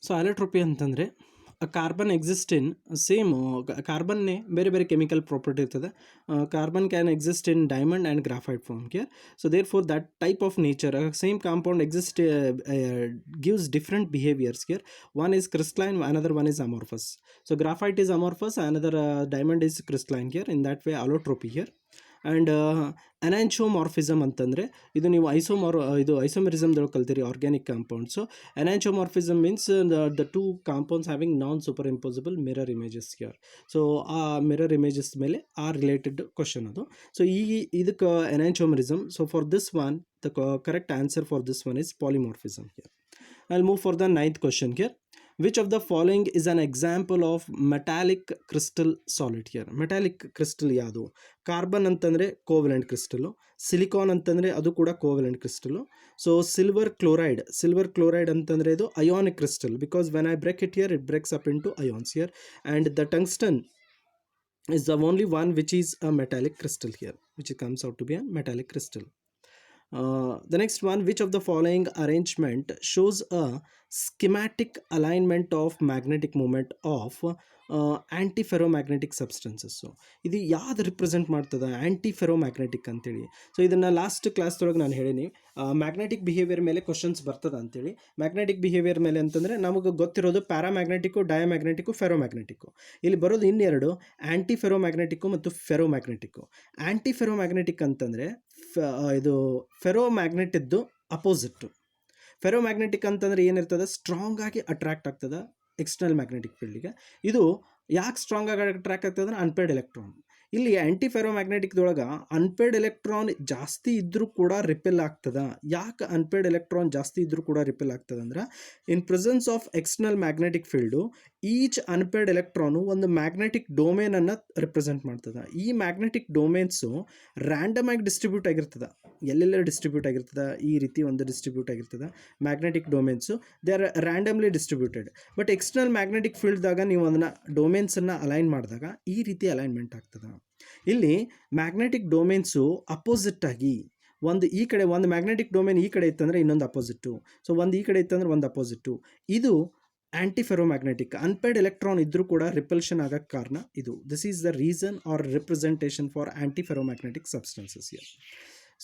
So allotropy ಅಂತಂದರೆ carbon exist in same ಕಾರ್ಬನ್ನೇ ಬೇರೆ ಬೇರೆ ಕೆಮಿಕಲ್ ಪ್ರಾಪರ್ಟಿ ಇರ್ತದೆ. Carbon can exist in diamond and graphite form here. So therefore that type of nature same compound exist gives different behaviors here. One is crystalline, another one is amorphous. So graphite is amorphous, another diamond is crystalline here. In that way allotropy here. And enantiomorphism ಅಂತಂದರೆ ಇದು ನೀವು ಐಸೋಮೆರಿಸಮ್ದೊಳಗೆ ಕಲ್ತೀರಿ organic compounds. Enantiomorphism means the two compounds having non super impossible mirror images here. So ಆ mirror images ಮೇಲೆ ಆ related question ಅದು. So ಇದಕ್ಕೆ enantiomerism. So for this one the correct answer for this one is polymorphism here. I'll move for the ninth question here. Which of the following is an example of metallic crystal solid here? Metallic crystal ಯಾವುದು? Carbon ಅಂತಂದರೆ covalent crystal, silicon ಅಂತಂದರೆ ಅದು ಕೂಡ covalent crystal. So silver chloride ಅಂತಂದರೆ ಇದು ionic crystal, because when I break it here it breaks up into ions here. And the tungsten is the only one which is a metallic crystal here, which comes out to be a metallic crystal. The next one, which of the following arrangement shows a schematic alignment of magnetic moment of antiferromagnetic substances? So ಇದು ಯಾವ್ದು represent ಮಾಡ್ತದೆ ಆ್ಯಂಟಿಫೆರೋಮ್ಯಾಗ್ನೆಟಿಕ್ ಅಂತೇಳಿ. So ಇದನ್ನು last ಕ್ಲಾಸ್ದೊಳಗೆ ನಾನು ಹೇಳೀನಿ, magnetic behaviour ಮೇಲೆ questions ಬರ್ತದೆ ಅಂತೇಳಿ. Magnetic behaviour ಮೇಲೆ ಅಂತಂದರೆ ನಮಗೆ ಗೊತ್ತಿರೋದು ಪ್ಯಾರಾಮ್ಯಾಗ್ನೆಟಿಕ್ಕು, ಡಯಾಮ್ಯಾಗ್ನೆಟಿಕ್ಕು, ಫೆರೋಮ್ಯಾಗ್ನೆಟಿಕ್ಕು. ಇಲ್ಲಿ ಬರೋದು ಇನ್ನೆರಡು, ಆ್ಯಂಟಿಫೆರೋಮ್ಯಾಗ್ನೆಟಿಕ್ಕು ಮತ್ತು ಫೆರೋಮ್ಯಾಗ್ನೆಟಿಕ್ಕು. ಆ್ಯಂಟಿಫೆರೋಮ್ಯಾಗ್ನೆಟಿಕ್ ಅಂತಂದರೆ ಇದು ಫೆರೋಮ್ಯಾಗ್ನೆಟ್ ಇದ್ದು ಅಪೋಸಿಟ್ಟು. ಫೆರೋಮ್ಯಾಗ್ನೆಟಿಕ್ ಅಂತಂದರೆ ಏನಿರ್ತದೆ, ಸ್ಟ್ರಾಂಗ್ ಆಗಿ ಅಟ್ರಾಕ್ಟ್ ಆಗ್ತದೆ ಎಕ್ಸ್ಟರ್ನಲ್ ಮ್ಯಾಗ್ನೆಟಿಕ್ ಫೀಲ್ಡಿಗೆ. ಇದು ಯಾಕೆ ಸ್ಟ್ರಾಂಗ್ ಆಗಿ ಅಟ್ರಾಕ್ಟ್ ಆಗ್ತದೆ ಅಂದರೆ ಅನ್ಪೇರ್ಡ್ ಎಲೆಕ್ಟ್ರಾನ್. ಇಲ್ಲಿ ಆ್ಯಂಟಿಫೆರೋಮ್ಯಾಗ್ನೆಟಿಕ್ದೊಳಗೆ ಅನ್ಪೇರ್ಡ್ ಎಲೆಕ್ಟ್ರಾನ್ ಜಾಸ್ತಿ ಇದ್ದರೂ ಕೂಡ ರಿಪೆಲ್ ಆಗ್ತದೆ. ಯಾಕೆ ಅನ್ಪೇರ್ಡ್ ಎಲೆಕ್ಟ್ರಾನ್ ಜಾಸ್ತಿ ಇದ್ದರೂ ಕೂಡ ರಿಪೆಲ್ ಆಗ್ತದೆ ಅಂದ್ರೆ, in presence of external magnetic field each unpaired electron ಒಂದು ಮ್ಯಾಗ್ನೆಟಿಕ್ ಡೊಮೇನನ್ನು ರಿಪ್ರೆಸೆಂಟ್ ಮಾಡ್ತದೆ. ಈ ಮ್ಯಾಗ್ನೆಟಿಕ್ ಡೊಮೇನ್ಸು ರ್ಯಾಂಡಮ್ ಆಗಿ ಡಿಸ್ಟ್ರಿಬ್ಯೂಟ್ ಆಗಿರ್ತದೆ, ಎಲ್ಲೆಲ್ಲ ಡಿಸ್ಟ್ರಿಬ್ಯೂಟ್ ಆಗಿರ್ತದೆ, ಈ ರೀತಿ ಒಂದು ಡಿಸ್ಟ್ರಿಬ್ಯೂಟ್ ಆಗಿರ್ತದೆ magnetic domains. They are randomly distributed. But external magnetic ಫೀಲ್ಡ್ದಾಗ ನೀವು ಅದನ್ನು ಡೊಮೇನ್ಸನ್ನು ಅಲೈನ್ ಮಾಡಿದಾಗ ಈ ರೀತಿ ಅಲೈನ್ಮೆಂಟ್ ಆಗ್ತದೆ. ಇಲ್ಲಿ ಮ್ಯಾಗ್ನೆಟಿಕ್ ಡೊಮೇನ್ಸು ಅಪೋಸಿಟ್ ಆಗಿ ಈ ಕಡೆ ಒಂದು ಮ್ಯಾಗ್ನೆಟಿಕ್ ಡೊಮೇನ್ ಈ ಕಡೆ ಇತ್ತಂದರೆ ಇನ್ನೊಂದು ಅಪೋಸಿಟ್ಟು, ಸೊ ಒಂದು ಈ ಕಡೆ ಇತ್ತಂದ್ರೆ ಒಂದು ಅಪೋಸಿಟ್ಟು. ಇದು ಆ್ಯಂಟಿಫೆರೋಮ್ಯಾಗ್ನೆಟಿಕ್. ಅನ್ಪೇರ್ಡ್ ಎಲೆಕ್ಟ್ರಾನ್ ಇದ್ದರೂ ಕೂಡ ರಿಪಲ್ಷನ್ ಆಗೋಕ್ಕೆ ಕಾರಣ ಇದು. This is the reason or representation for antiferromagnetic substances here.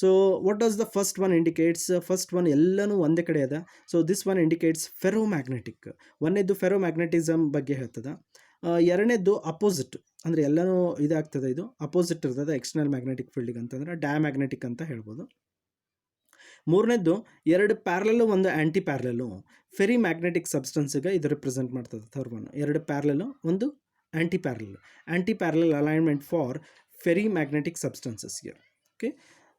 So what does the first one indicates? First one ಎಲ್ಲನೂ ಒಂದೇ ಕಡೆ ಅದ. So this one indicates ferromagnetic. ಒಂದೇದು ಫೆರೋಮ್ಯಾಗ್ನೆಟಿಸಮ್ ಬಗ್ಗೆ ಹೇಳ್ತದೆ. ಎರಡನೇದು ಅಪೋಸಿಟ್, ಅಂದರೆ ಎಲ್ಲನೂ ಇದಾಗ್ತದೆ, ಇದು ಅಪೋಸಿಟ್ ಇರ್ತದೆ ಎಕ್ಸ್ಟರ್ನಲ್ ಮ್ಯಾಗ್ನೆಟಿಕ್ ಫೀಲ್ಡಿಗೆ ಅಂತಂದ್ರೆ ಡಯಾಮ್ಯಾಗ್ನೆಟಿಕ್ ಅಂತ ಹೇಳ್ಬೋದು. ಮೂರನೇದು ಎರಡು ಪ್ಯಾರಲಲ್ಲು ಒಂದು ಆ್ಯಂಟಿ ಪ್ಯಾರಲಲ್ಲು ಫೆರಿ ಮ್ಯಾಗ್ನೆಟಿಕ್ ಸಬ್ಸ್ಟೆನ್ಸಿಗೆ ಇದು ರಿಪ್ರೆಸೆಂಟ್ ಮಾಡ್ತದೆ. ಥರ್ಡ್ ಒನ್ ಎರಡು ಪ್ಯಾರಲಲ್ಲು ಒಂದು anti parallel alignment for ferri magnetic substances here. Okay,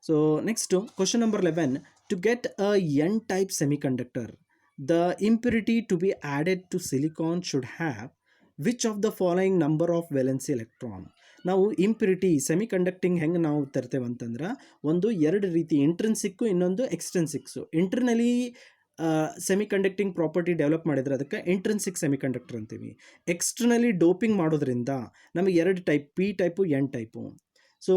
so next question number 11. To get a n type semiconductor, the impurity to be added to silicon should have which of the following number of valency electron? ನಾವು impurity semiconducting ಹೆಂಗೆ ನಾವು ತರ್ತೇವೆ ಅಂತಂದ್ರೆ, ಒಂದು ಎರಡು ರೀತಿ, intrinsic ಇನ್ನೊಂದು extrinsic. Internally semiconducting property develop ಮಾಡಿದರೆ ಅದಕ್ಕೆ ಇಂಟ್ರಿನ್ಸಿಕ್ ಸೆಮಿಕಂಡಕ್ಟರ್ ಅಂತೀವಿ. ಎಕ್ಸ್ಟರ್ನಲಿ ಡೋಪಿಂಗ್ ಮಾಡೋದ್ರಿಂದ ನಮಗೆ ಎರಡು type, P type, N type. So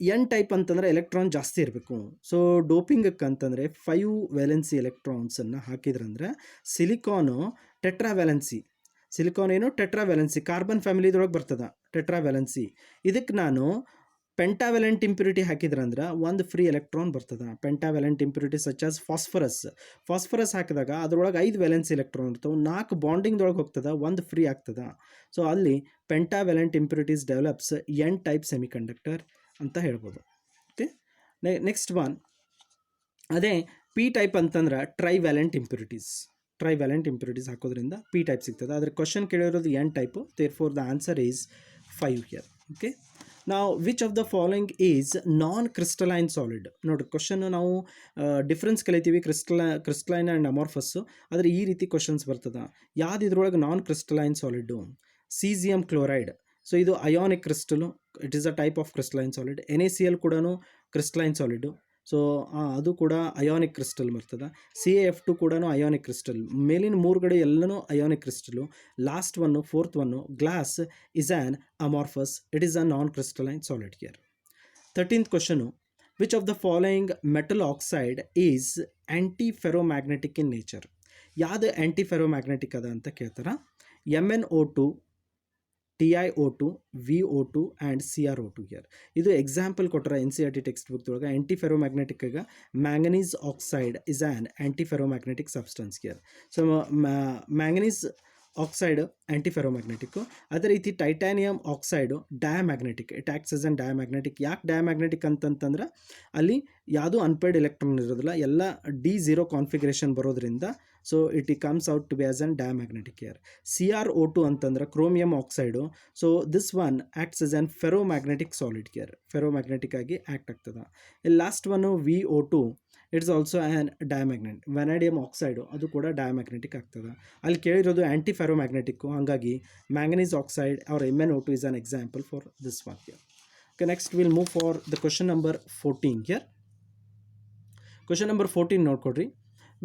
N type ಅಂತಂದರೆ ಎಲೆಕ್ಟ್ರಾನ್ ಜಾಸ್ತಿ ಇರಬೇಕು. ಸೊ ಡೋಪಿಂಗಕ್ಕೆ ಅಂತಂದರೆ 5 ವೇಲೆನ್ಸಿ ಎಲೆಕ್ಟ್ರಾನ್ಸನ್ನು ಹಾಕಿದ್ರಂದ್ರೆ ಸಿಲಿಕಾನು ಟೆಟ್ರಾವ್ಯಾಲೆನ್ಸಿ. ಸಿಲಿಕಾನ್ ಏನು ಟೆಟ್ರಾವ್ಯಾಲೆನ್ಸಿ, ಕಾರ್ಬನ್ ಫ್ಯಾಮಿಲಿದೊಳಗೆ ಬರ್ತದೆ ಟೆಟ್ರಾವ್ಯಾಲೆನ್ಸಿ. ಇದಕ್ಕೆ ನಾನು ಪೆಂಟಾವ್ಯಾಲೆಂಟ್ ಇಂಪ್ಯೂರಿಟಿ ಹಾಕಿದ್ರಂದ್ರೆ ಒಂದು ಫ್ರೀ ಎಲೆಕ್ಟ್ರಾನ್ ಬರ್ತದೆ. ಪೆಂಟಾವ್ಯಾಲೆಂಟ್ ಇಂಪ್ಯೂರಿಟಿ ಸಚ್ ಆಸ್ ಫಾಸ್ಫರಸ್ ಹಾಕಿದಾಗ ಅದರೊಳಗೆ 5 ವೇಲೆನ್ಸಿ ಎಲೆಕ್ಟ್ರಾನ್ ಇರ್ತವೆ, 4 ಬಾಂಡಿಂಗ್ದೊಳಗೆ ಹೋಗ್ತದೆ, ಒಂದು ಫ್ರೀ ಆಗ್ತದೆ. ಸೊ ಅಲ್ಲಿ pentavalent impurities develops n type semiconductor ಅಂತ ಹೇಳ್ಬೋದು. ಓಕೆ, ನೆಕ್ಸ್ಟ್ ಒನ್ ಅದೇ ಪಿ ಟೈಪ್ ಅಂತಂದ್ರೆ ಟ್ರೈವ್ಯಾಲೆಂಟ್ ಇಂಪ್ಯೂರಿಟೀಸ್ ಹಾಕೋದ್ರಿಂದ ಪಿ ಟೈಪ್ ಸಿಗ್ತದೆ. ಆದರೆ ಕ್ವಶನ್ ಕೇಳಿರೋದು n type, therefore the answer is 5 here. Okay, ನಾವು which of the following is non crystalline solid? ನೋಡಿ ಕ್ವಶನ್ನು ನಾವು ಡಿಫ್ರೆನ್ಸ್ ಕಲಿತೀವಿ ಕ್ರಿಸ್ಟಲೈನ್ ಆ್ಯಂಡ್ ಅಮಾರ್ಫಸ್ಸು, ಆದರೆ ಈ ರೀತಿ ಕ್ವಶನ್ಸ್ ಬರ್ತದೆ. ಯಾವ್ದು ಇದ್ರೊಳಗೆ non crystalline solid? Caesium chloride. So ಇದು ionic ಕ್ರಿಸ್ಟಲು, it is a type of crystalline solid. NaCl ಕೂಡ ಕ್ರಿಸ್ಟಲೈನ್ ಸಾಲಿಡು, ಸೊ ಅದು ಕೂಡ ಅಯಾನಿಕ್ ಕ್ರಿಸ್ಟಲ್ ಬರ್ತದೆ. CaF2 ಕೂಡ ಅಯಾನಿಕ್ ಕ್ರಿಸ್ಟಲ್. ಮೇಲಿನ 3 ಕಡೆ ಎಲ್ಲನೂ ionic crystal. Last one, fourth one, glass is an amorphous, it is a non crystalline solid here. 13th question. Which of the following metal oxide is anti ferromagnetic in nature? ಯಾವುದು anti ferromagnetic ಅದ ಅಂತ ಕೇಳ್ತಾರೆ. MnO2, TiO2, VO2 and CrO2 here. ಇದು example ಕೊಟ್ಟರೆ NCERT text book ಒಳಗೆ. Anti ಫೆರೋಮ್ಯಾಗ್ನೆಟಿಕ್ಗೆ manganese oxide is an anti ferromagnetic substance here. So manganese oxide anti ferromagnetic. ಅದೇ ರೀತಿ titanium oxide diamagnetic, it acts as an diamagnetic. ಯಾಕೆ diamagnetic ಅಂತಂತಂದ್ರೆ ಅಲ್ಲಿ ಯಾವುದೂ ಅನ್ಪೇರ್ಡ್ ಎಲೆಕ್ಟ್ರಾನ್ ಇರೋದಿಲ್ಲ, ಎಲ್ಲ D0 ಕಾನ್ಫಿಗರೇಷನ್ ಬರೋದ್ರಿಂದ so it comes out to be as an diamagnetic here. CrO2 ಅಂತಂದ್ರೆ chromium oxide. So this one acts as an ferromagnetic solid here, ferromagnetic ಆಗಿ act ಆಗ್ತದೆ. Last one VO2, it's also an diamagnet. Vanadium oxide ಅದು ಕೂಡ diamagnetic ಆಗ್ತದೆ. ಅಲ್ಲಿ ಕೇಳಿರೋದು anti ferromagnetic, ಹಾಗಾಗಿ manganese oxide or MnO2 is an example for this one here. Okay, next we'll move for the question number 14 here. Question number 14 ನೋಡ್ಕೊಡ್ರಿ.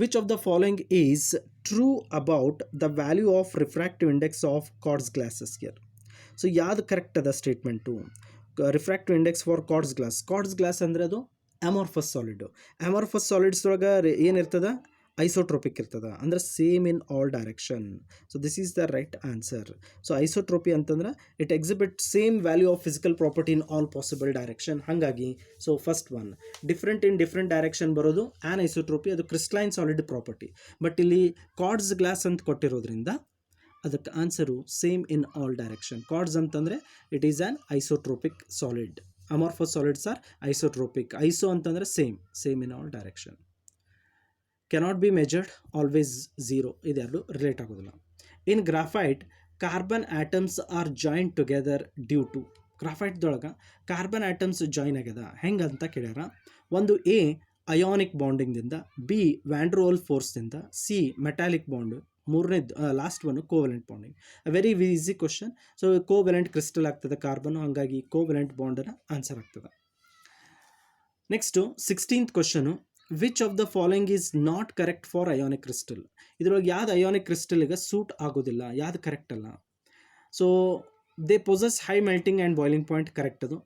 Which of the following is true about the value of refractive index of quartz glasses here? So ಯಾವುದು correct ಅದ statement? Refractive index for quartz glass. Quartz glass ಅಂದರೆ ಅದು amorphous solid. Amorphous solids ಒಳಗೆ ಏನಿರ್ತದೆ? Isotropic ಇರ್ತದೆ, ಅಂದರೆ same in all direction. So this is the right answer. So isotropy ಅಂತಂದ್ರೆ it exhibit same value of physical property in all possible direction. ಹಾಗಾಗಿ so first one different in different direction ಬರೋದು anisotropy, ಅದು crystalline solid property. But ಇಲ್ಲಿ quartz glass ಅಂತ ಕೊಟ್ಟಿರೋದ್ರಿಂದ ಅದಕ್ಕೆ answer same in all direction. Quartz ಅಂತಂದರೆ it is an isotropic solid. Amorphous solids are isotropic. Iso ಅಂತಂದರೆ same in all direction. Cannot be measured, always zero, ಇದೆರಡು relate ಆಗೋದಿಲ್ಲ. In graphite carbon atoms are joint together due to. ಗ್ರಾಫೈಟ್ದೊಳಗೆ carbon atoms join ಆಗ್ಯದ ಹೆಂಗೆ ಅಂತ ಕೇಳ್ಯಾರ. ಒಂದು A ionic ಬಾಂಡಿಂಗ್ದಿಂದ, ಬಿ ವ್ಯಾಂಡ್ರೋಲ್ ಫೋರ್ಸ್ದಿಂದ, ಸಿ ಮೆಟಾಲಿಕ್ ಬಾಂಡು, ಮೂರನೇದು last one covalent bonding. Very easy question. So covalent crystal ಆಗ್ತದೆ ಕಾರ್ಬನ್, ಹಾಗಾಗಿ ಕೋವೆಲೆಂಟ್ ಬಾಂಡನ್ನ ಆನ್ಸರ್ ಆಗ್ತದೆ. Next 16th question. Which of the following is not correct for ionic crystal? ಇದರೊಳಗೆ ಯಾವ್ದು ionic ಕ್ರಿಸ್ಟಲ್ಗೆ suit ಆಗೋದಿಲ್ಲ, ಯಾವ್ದು ಕರೆಕ್ಟ್ ಅಲ್ಲ? So they possess high melting and boiling point, correct ಅದು.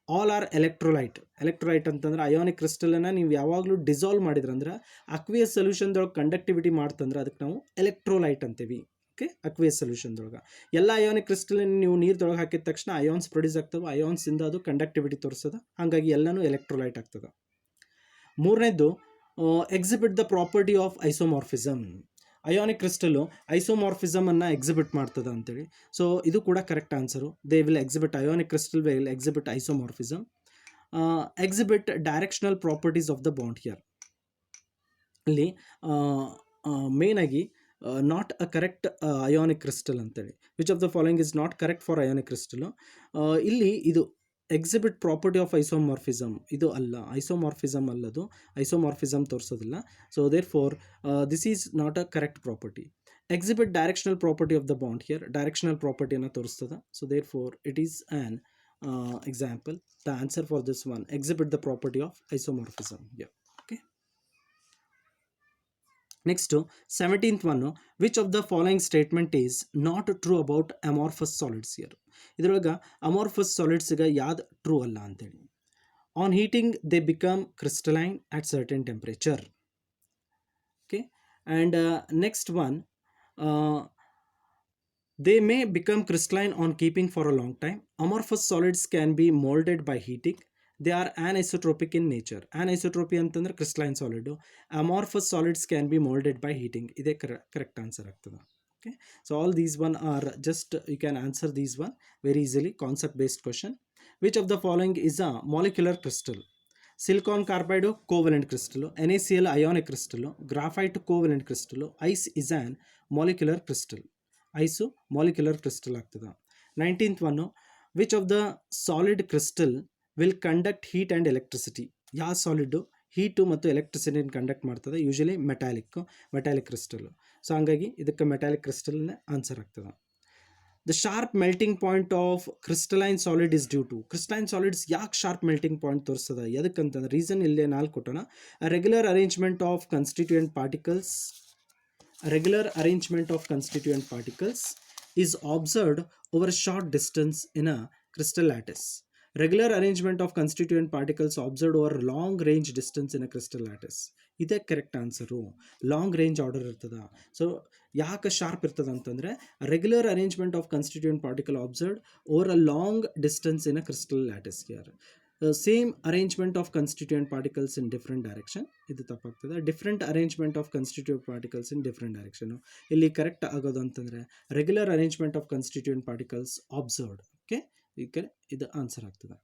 All are electrolyte. ಎಲೆಕ್ಟ್ರೋಲೈಟ್ ಅಂತಂದ್ರೆ ಅಯಾನಿಕ್ ಕ್ರಿಸ್ಟಲನ್ನು ನೀವು ಯಾವಾಗಲೂ ಡಿಸಾಲ್ವ್ ಮಾಡಿದ್ರಂದ್ರೆ ಅಕ್ವಿಯಸ್ ಸೊಲ್ಯೂಷನ್ದೊಳಗೆ ಕಂಡಕ್ಟಿವಿಟಿ ಮಾಡ್ತಂದ್ರೆ ಅದಕ್ಕೆ ನಾವು ಎಲೆಕ್ಟ್ರೋಲೈಟ್ ಅಂತೀವಿ. ಓಕೆ, ಅಕ್ವಿಯಸ್ ಸೊಲ್ಯೂಷನ್ದೊಳಗೆ ಎಲ್ಲ ಅಯಾನಿಕ್ ಕ್ರಿಸ್ಟಲನ್ನು ನೀವು ನೀರ್ದೊಳಗೆ ಹಾಕಿದ ತಕ್ಷಣ ಅಯಾನ್ಸ್ ಪ್ರೊಡ್ಯೂಸ್ ಆಗ್ತವೆ, ಅಯಾನ್ಸಿಂದ ಅದು ಕಂಡಕ್ಟಿವಿಟಿ ತೋರಿಸ್ತದೆ, ಹಾಗಾಗಿ ಎಲ್ಲನೂ ಎಲೆಕ್ಟ್ರೋಲೈಟ್ ಆಗ್ತದೆ. ಮೂರನೇದು exhibit the property of isomorphism. Ionic crystal ಐಸೋಮಾರ್ಫಿಸಮನ್ನು ಎಕ್ಸಿಬಿಟ್ ಮಾಡ್ತದೆ ಅಂತೇಳಿ. ಸೊ ಇದು ಕೂಡ correct answer. They will exhibit, ionic crystal will exhibit isomorphism. Exhibit directional properties of the bond here. ಇಲ್ಲಿ ಮೇನಾಗಿ not a correct ionic crystal ಅಂತೇಳಿ. Which of the following is not correct for ionic crystal. ಇಲ್ಲಿ ಇದು exhibit property of isomorphism, ಇದು ಅಲ್ಲ, isomorphism ಅಲ್ಲದು, isomorphism ತೋರಿಸೋದಿಲ್ಲ. So therefore this is not a correct property. Exhibit directional property of the bond here, directional ಪ್ರಾಪರ್ಟಿಯನ್ನು ತೋರಿಸ್ತದೆ. So therefore it is an example. The answer for this one exhibit the property of isomorphism. Okay, next 17th one. Which of the following statement is not true about amorphous solids here? ಇದರೊಳಗೆ amorphous ಸಾಲಿಡ್ಸ್ಗೆ ಯಾವ್ದು true ಅಲ್ಲ ಅಂತೇಳಿ. On heating they become crystalline at certain temperature. Okay, and next one, they may become crystalline on keeping for a long time. Amorphous solids can be molded by heating. They are anisotropic in nature. Anisotropy ಅಂತಂದ್ರೆ crystalline solid. Amorphous solids can be molded by heating. ಇದೇ correct answer ಆಗ್ತದೆ. Okay, so all these one are just, you can answer these one very easily, concept based question. Which of the following is a molecular crystal? Silicon carbide covalent crystal, NaCl ionic crystal, graphite covalent crystal, ice is an molecular crystal. Ice molecular crystal ಆಗ್ತದೆ. 19th one. Which of the solid crystal will conduct heat and electricity? ಯಾವ solid heat ಮತ್ತು ಎಲೆಕ್ಟ್ರಿಸಿಟಿನ conduct ಮಾಡ್ತದೆ? Usually metallic crystal. So ಹಂಗಾಗಿ ಇದಕ್ಕೆ metallic ಕ್ರಿಸ್ಟಲ್ನೇ answer ಆಗ್ತದೆ. The sharp melting point of crystalline solid is due to. Crystalline solids ಯಾಕೆ sharp melting point ತೋರಿಸ್ತದೆ? ಎದಕ್ಕಂತಂದ್ರೆ ರೀಸನ್ ಇಲ್ಲೇ 4 ಕೊಟ್ಟೋಣ. Regular arrangement of constituent particles. Regular arrangement of constituent particles is observed over a short distance in a crystal lattice. Regular arrangement of constituent particles observed over long range distance in a crystal lattice. ಇದೇ correct answer. Long range order ಇರ್ತದ. So ಯಾಕೆ sharp ಇರ್ತದೆ ಅಂತಂದರೆ regular arrangement of constituent particle observed over a long distance in a crystal lattice. Here same arrangement of constituent particles in different direction. ಇದು ತಪ್ಪಾಗ್ತದೆ. Different arrangement of constituent particles in different direction. ಇಲ್ಲಿ correct ಆಗೋದು ಅಂತಂದರೆ regular arrangement of constituent particles observed. Okay, ಈ ಕಡೆ ಇದು answer ಆಗ್ತದೆ.